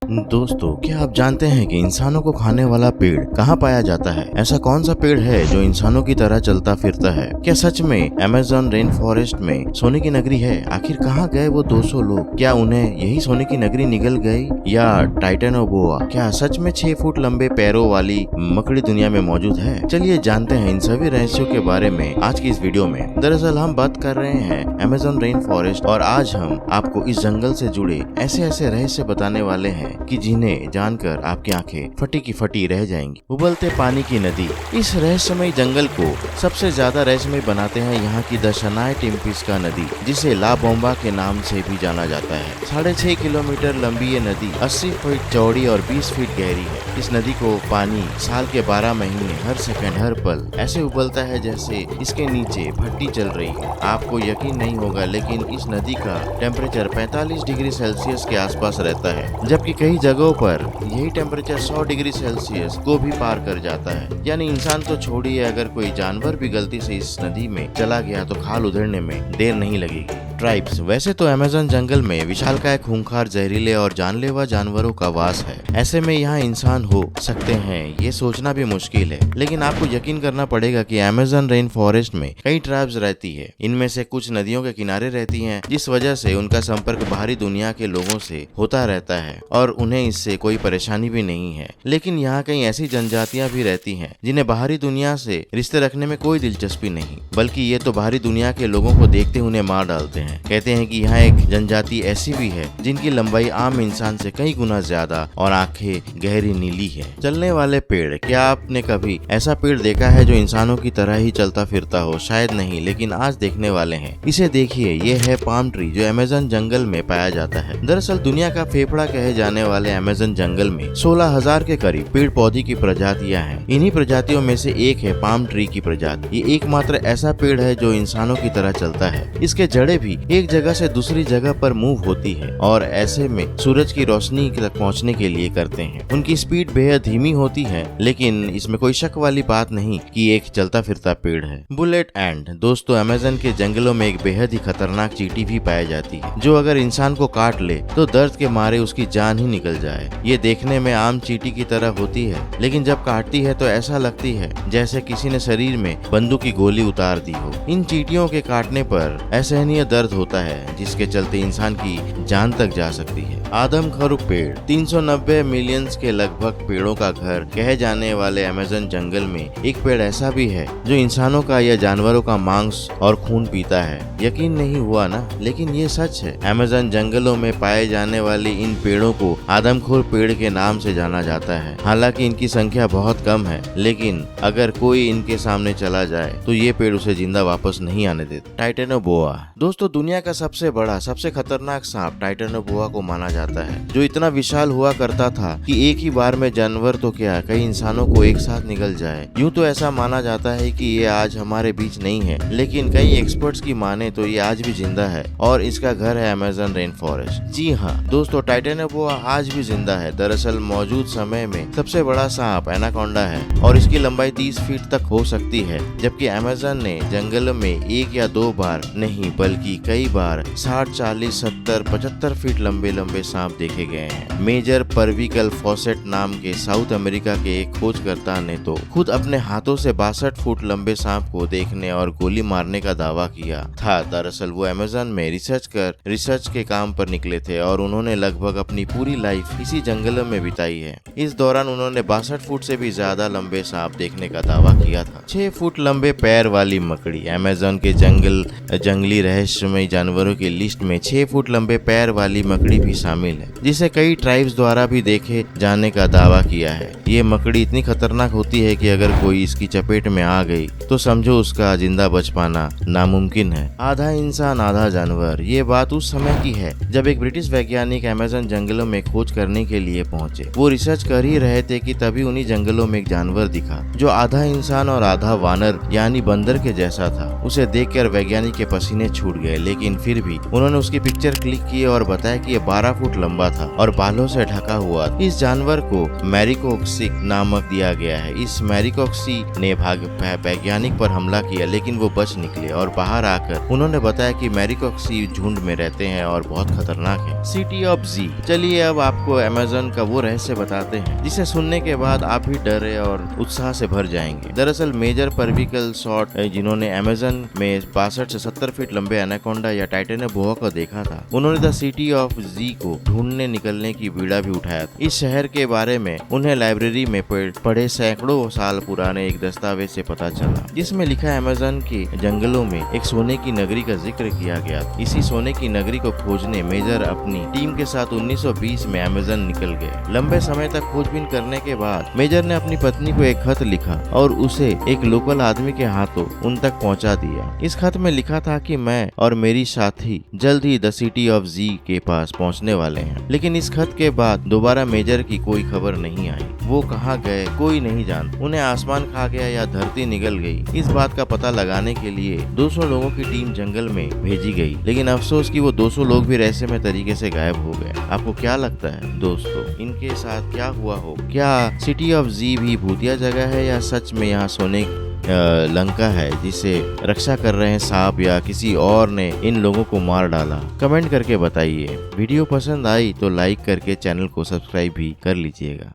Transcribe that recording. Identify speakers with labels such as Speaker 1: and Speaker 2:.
Speaker 1: दोस्तों, क्या आप जानते हैं कि इंसानों को खाने वाला पेड़ कहाँ पाया जाता है? ऐसा कौन सा पेड़ है जो इंसानों की तरह चलता फिरता है? क्या सच में अमेज़न रेन फॉरेस्ट में सोने की नगरी है? आखिर कहाँ गए वो 200 लोग? क्या उन्हें यही सोने की नगरी निगल गई या टाइटेनोबोआ क्या सच में 6 फुट लंबे पैरों वाली मकड़ी दुनिया में मौजूद है? चलिए जानते हैं इन सभी रहस्यों के बारे में आज की इस वीडियो में। दरअसल हम बात कर रहे हैं अमेज़न रेन फॉरेस्ट और आज हम आपको इस जंगल से जुड़े ऐसे रहस्य बताने वाले हैं कि जिन्हें जानकर आपकी आंखें फटी की फटी रह जाएंगी। उबलते पानी की नदी। इस रहस्यमय जंगल को सबसे ज्यादा रहस्यमय बनाते हैं यहाँ की द शनाय टिम्पिस्का नदी, जिसे ला बोम्बा के नाम से भी जाना जाता है। 6.5 किलोमीटर लंबी ये नदी 80 फीट चौड़ी और 20 फीट गहरी है। इस नदी को पानी साल के 12 महीने हर सेकंड हर पल ऐसे उबलता है जैसे इसके नीचे भट्टी चल रही है। आपको यकीन नहीं होगा, लेकिन इस नदी का टेम्परेचर 45 डिग्री सेल्सियस के आसपास रहता है, जबकि कई जगहों पर यही टेम्परेचर 100 डिग्री सेल्सियस को भी पार कर जाता है। यानी इंसान तो छोड़िए, अगर कोई जानवर भी गलती से इस नदी में चला गया तो खाल उधेड़ने में देर नहीं लगेगी। ट्राइब्स। वैसे तो अमेज़न जंगल में विशालकाय, खूंखार, जहरीले और जानलेवा जानवरों का वास है। ऐसे में यहाँ इंसान हो सकते हैं ये सोचना भी मुश्किल है, लेकिन आपको यकीन करना पड़ेगा कि अमेज़न रेन फॉरेस्ट में कई ट्राइब्स रहती है। इनमें से कुछ नदियों के किनारे रहती हैं, जिस वजह से उनका संपर्क बाहरी दुनिया के लोगों से होता रहता है और उन्हें इससे कोई परेशानी भी नहीं है। लेकिन यहाँ कई ऐसी जनजातियाँ भी रहती हैं जिन्हें बाहरी दुनिया से रिश्ते रखने में कोई दिलचस्पी नहीं, बल्कि ये तो बाहरी दुनिया के लोगों को देखते उन्हें मार डालते हैं। कहते हैं कि यहाँ एक जनजाति ऐसी भी है जिनकी लंबाई आम इंसान से कई गुना ज्यादा और आंखें गहरी नीली है। चलने वाले पेड़। क्या आपने कभी ऐसा पेड़ देखा है जो इंसानों की तरह ही चलता फिरता हो? शायद नहीं, लेकिन आज देखने वाले हैं। इसे देखिए, ये है पाम ट्री जो अमेज़न जंगल में पाया जाता है। दरअसल दुनिया का फेफड़ा कहे जाने वाले अमेज़न जंगल में 16,000 के करीब पेड़ पौधे की प्रजातियां हैं। इन्हीं प्रजातियों में से एक है पाम ट्री की प्रजाति। ये एकमात्र ऐसा पेड़ है जो इंसानों की तरह चलता है। इसके जड़ें भी एक जगह से दूसरी जगह पर मूव होती है और ऐसे में सूरज की रोशनी तक पहुंचने के लिए करते हैं। उनकी स्पीड बेहद धीमी होती है, लेकिन इसमें कोई शक वाली बात नहीं कि एक चलता फिरता पेड़ है। बुलेट एंट। दोस्तों, अमेज़न के जंगलों में एक बेहद ही खतरनाक चींटी भी पाई जाती है, जो अगर इंसान को काट ले तो दर्द के मारे उसकी जान ही निकल जाए। ये देखने में आम चींटी की तरह होती है, लेकिन जब काटती है तो ऐसा लगती है जैसे किसी ने शरीर में बंदूक की गोली उतार दी हो। इन चींटियों के काटने पर असहनीय दर्द होता है, जिसके चलते इंसान की जान तक जा सकती है। आदमखोर पेड़। 390 मिलियंस के लगभग पेड़ों का घर कहे जाने वाले अमेज़न जंगल में एक पेड़ ऐसा भी है जो इंसानों का या जानवरों का मांस और खून पीता है। यकीन नहीं हुआ ना, लेकिन ये सच है। अमेज़न जंगलों में पाए जाने वाले इन पेड़ों को आदमखोर पेड़ के नाम से जाना जाता है। हालांकि इनकी संख्या बहुत कम है, लेकिन अगर कोई इनके सामने चला जाए तो ये पेड़ उसे जिंदा वापस नहीं आने देता। टाइटेनोबोआ। दोस्तों, दुनिया का सबसे बड़ा, सबसे खतरनाक सांप टाइटेनोबोआ को माना जाता है, जो इतना विशाल हुआ करता था कि एक ही बार में जानवर तो क्या, कई इंसानों को एक साथ निगल जाए। यूं तो ऐसा माना जाता है कि ये आज हमारे बीच नहीं है, लेकिन कई एक्सपर्ट्स की माने तो ये आज भी जिंदा है और इसका घर है अमेज़न रेन फॉरेस्ट। जी हाँ दोस्तों, टाइटेनोबोआ आज भी जिंदा है। दरअसल मौजूद समय में सबसे बड़ा सांप एनाकोंडा है और इसकी लंबाई 30 फीट तक हो सकती है, जबकि अमेज़न ने जंगल में एक या दो बार नहीं बल्कि कई बार 60, 40, 70, 75 फीट लंबे सांप देखे गए हैं। मेजर परविकल फॉसेट नाम के साउथ अमेरिका के एक खोजकर्ता ने तो खुद अपने हाथों से 62 फुट लंबे सांप को देखने और गोली मारने का दावा किया था। दरअसल वो अमेज़न में रिसर्च के काम पर निकले थे और उन्होंने लगभग अपनी पूरी लाइफ इसी जंगल में बिताई है। इस दौरान उन्होंने 62 फुट से भी ज्यादा लंबे सांप देखने का दावा किया था। 6 फुट लंबे पैर वाली मकड़ी। अमेज़न के जंगली रहस्यमय जानवरों की लिस्ट में 6 फुट लंबे पैर वाली मकड़ी भी शामिल है, जिसे कई ट्राइब्स द्वारा भी देखे जाने का दावा किया है। ये मकड़ी इतनी खतरनाक होती है कि अगर कोई इसकी चपेट में आ गई तो समझो उसका जिंदा बच पाना नामुमकिन है। आधा इंसान आधा जानवर। ये बात उस समय की है जब एक ब्रिटिश वैज्ञानिक अमेज़न जंगलों में खोज करने के लिए पहुंचे। वो रिसर्च कर ही रहे थे कि तभी उन्हीं जंगलों में एक जानवर दिखा जो आधा इंसान और आधा वानर यानी बंदर के जैसा था। उसे देखकर वैज्ञानिक के पसीने छूट गए, लेकिन फिर भी उन्होंने उसकी पिक्चर क्लिक की और बताया कि ये 12 फुट लंबा था और बालों से ढका हुआ। इस जानवर को मैरिकोक्सी नामक दिया गया है। इस मैरिकोक्सी ने वैज्ञानिक पर हमला किया, लेकिन वो बच निकले और बाहर आकर उन्होंने बताया कि मैरिकोक्सी झुंड में रहते हैं और बहुत खतरनाक है। सिटी ऑफ जी। चलिए अब अब आपको अमेज़न का वो रहस्य बताते हैं जिसे सुनने के बाद आप भी डरे और उत्साह से भर जाएंगे। दरअसल मेजर पर्विकल शॉट जिन्होंने अमेज़न में 62 से 70 फीट लंबे एनाकोंडा या टाइटेनियम बोआ को देखा था, उन्होंने द सिटी ऑफ जी को ढूंढने निकलने की बीड़ा भी उठाया था। इस शहर के बारे में उन्हें लाइब्रेरी में पढ़े सैकड़ों साल पुराने एक दस्तावेज से पता चला, जिसमें लिखा अमेज़न के जंगलों में एक सोने की नगरी का जिक्र किया गया था। इसी सोने की नगरी को खोजने मेजर अपनी टीम के साथ 1920 में अमेज़न निकल गए। लंबे समय तक खोजबीन करने के बाद मेजर ने अपनी पत्नी को एक खत लिखा और उसे एक लोकल आदमी के हाथों उन तक पहुंचा दिया। इस खत में लिखा था कि मैं और मेरी साथी जल्द ही द सिटी ऑफ जी के पास पहुंचने वाले हैं। लेकिन इस खत के बाद दोबारा मेजर की कोई खबर नहीं आई। वो कहाँ गए कोई नहीं जानता। उन्हें आसमान खा गया या धरती निगल गई, इस बात का पता लगाने के लिए 200 लोगों की टीम जंगल में भेजी गई। लेकिन अफसोस कि वो 200 लोग भी रहस्यमय तरीके से गायब हो गए। आपको क्या लगता है दोस्तों, इनके साथ क्या हुआ हो? क्या सिटी ऑफ जी भी भूतिया जगह है या सच में यहाँ सोने लंका है जिसे रक्षा कर रहे हैं सांप, या किसी और ने इन लोगों को मार डाला? कमेंट करके बताइए। वीडियो पसंद आई तो लाइक करके चैनल को सब्सक्राइब भी कर लीजिएगा।